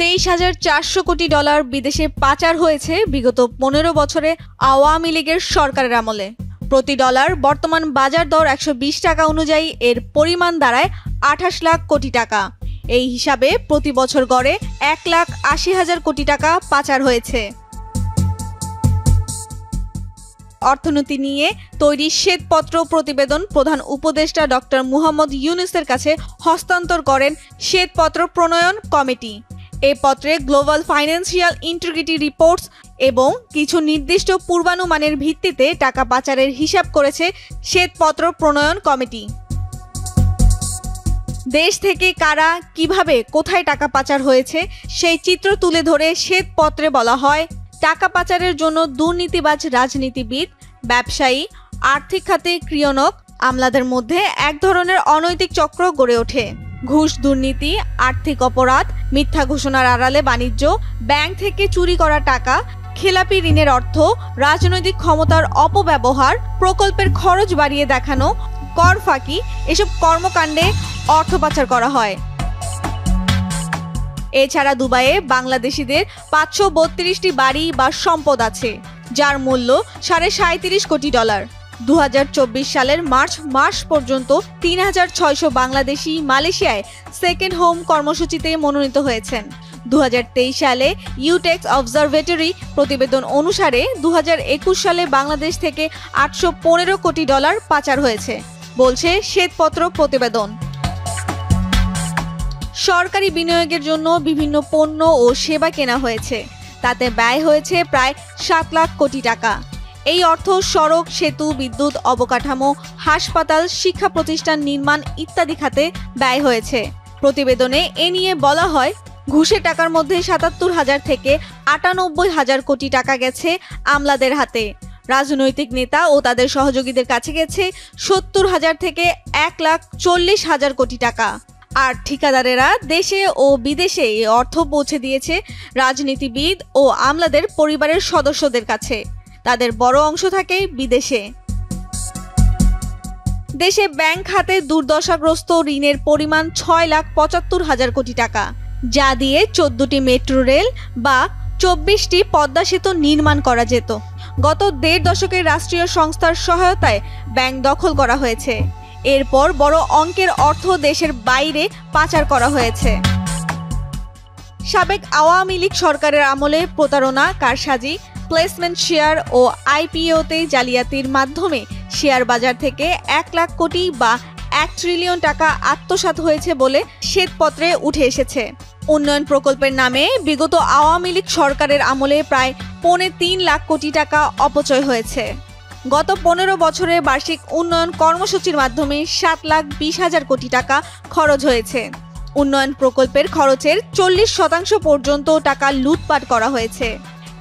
23,400 কোটি ডলার বিদেশে পাচার হয়েছে বিগত 15 বছরে আওয়ামী লীগের সরকারের আমলে। প্রতি ডলার বর্তমান বাজার দর 120 টাকা অনুযায়ী এর পরিমাণ দাঁড়ায় 28 লাখ কোটি টাকা। এই হিসাবে প্রতি বছর গড়ে 1,80,000 কোটি টাকা পাচার হয়েছে। অর্থনীতি নিয়ে তৈরি শ্বেতপত্র প্রতিবেদন প্রধান উপদেষ্টা ডক্টর মুহাম্মদ ইউনূসের কাছে হস্তান্তর করেন শ্বেতপত্র প্রণয়ন কমিটি। এই পত্রে গ্লোবাল ফাইন্যান্সিয়াল ইন্টিগ্রিটি রিপোর্টস এবং কিছু নির্দিষ্ট পূর্বানুমানের ভিত্তিতে টাকা পাচারের হিসাব করেছে শ্বেতপত্র প্রণয়ন কমিটি। দেশ থেকে কারা, কিভাবে, কোথায় টাকা পাচার হয়েছে সেই চিত্র তুলে ধরে শ্বেতপত্রে বলা হয়, টাকা পাচারের জন্য দুর্নীতিবাজ রাজনীতিবিদ, ব্যবসায়ী, আর্থিক খাতে ক্রিয়ানক আমলাদের মধ্যে এক ধরনের অনৈতিক চক্র গড়ে ওঠে। ঘুষ, দুর্নীতি, আর্থিক অপরাধ, মিথ্যা ঘোষণার আড়ালে বাণিজ্য, ব্যাংক থেকে চুরি করা টাকা, খেলাপি ঋণের অর্থ, রাজনৈতিক ক্ষমতার অপব্যবহার, প্রকল্পের খরচ বাড়িয়ে দেখানো, কর ফাঁকি, এসব কর্মকাণ্ডে অর্থ পাচার করা হয়। এছাড়া দুবাইয়ে বাংলাদেশিদের 532টি বাড়ি বা সম্পদ আছে, যার মূল্য $37.5 কোটি। 2024 সালের মার্চ মাস পর্যন্ত 3,600 বাংলাদেশি মালয়েশিয়ায় সেকেন্ড হোম কর্মসূচিতে মনোনীত হয়েছেন। 2023 সালে ইউটেক্স অবজারভেটরি প্রতিবেদন অনুসারে 2021 সালে বাংলাদেশ থেকে $815 কোটি পাচার হয়েছে, বলছে শ্বেতপত্র প্রতিবেদন। সরকারি বিনিয়োগের জন্য বিভিন্ন পণ্য ও সেবা কেনা হয়েছে, তাতে ব্যয় হয়েছে প্রায় 7 লাখ কোটি টাকা। এই অর্থ সড়ক, সেতু, বিদ্যুৎ, অবকাঠামো, হাসপাতাল, শিক্ষা প্রতিষ্ঠান নির্মাণ ইত্যাদি খাতে ব্যয় হয়েছে। প্রতিবেদনে এ নিয়ে বলা হয়, ঘুষের টাকার মধ্যে 77,000 থেকে 98,000 কোটি টাকা গেছে আমলাদের হাতে। রাজনৈতিক নেতা ও তাদের সহযোগীদের কাছে গেছে 70,000 থেকে 1,40,000 কোটি টাকা। আর ঠিকাদারেরা দেশে ও বিদেশে এই অর্থ পৌঁছে দিয়েছে রাজনীতিবিদ ও আমলাদের পরিবারের সদস্যদের কাছে। তাদের বড় অংশ থাকে বিদেশে। দেশে ব্যাংক খাতে দুর্দশাগ্রস্ত ঋণের পরিমাণ 6,75,000 কোটি টাকা, যা দিয়ে 14টি মেট্রো রেল বা 24টি পদ্মা সেতু নির্মাণ করা যেত। গত 1.5 দশকের রাষ্ট্রীয় সংস্থার সহায়তায় ব্যাংক দখল করা হয়েছে। এরপর বড় অঙ্কের অর্থ দেশের বাইরে পাচার করা হয়েছে। সাবেক আওয়ামী লীগ সরকারের আমলে প্রতারণা, কারসাজি, প্লেসমেন্ট শেয়ার ও আইপিওতে জালিয়াতির মাধ্যমে শেয়ার বাজার থেকে 1 লাখ কোটি বা 1 ট্রিলিয়ন টাকা আত্মসাৎ হয়েছে বলে শ্বেতপত্রে উঠে এসেছে। উন্নয়ন প্রকল্পের নামে বিগত আওয়ামী লীগ সরকারের আমলে প্রায় 3.25 লাখ কোটি টাকা অপচয় হয়েছে। গত 15 বছরে বার্ষিক উন্নয়ন কর্মসূচির মাধ্যমে 7,20,000 কোটি টাকা খরচ হয়েছে। উন্নয়ন প্রকল্পের খরচের 40% পর্যন্ত টাকা লুটপাট করা হয়েছে।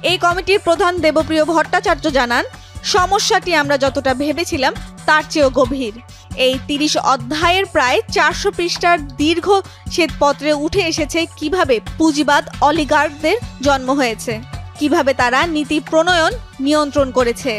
এই কমিটির প্রধান দেবপ্রিয় ভট্টাচার্য জানান, সমস্যাটি আমরা যতটা ভেবেছিলাম তার চেয়েও গভীর। এই 30 অধ্যায়ের প্রায় 400 পৃষ্ঠার দীর্ঘ শ্বেতপত্রে উঠে এসেছে কিভাবে পুঁজিবাদ অলিগার্কদের জন্ম হয়েছে, কিভাবে তারা নীতি প্রণয়ন নিয়ন্ত্রণ করেছে।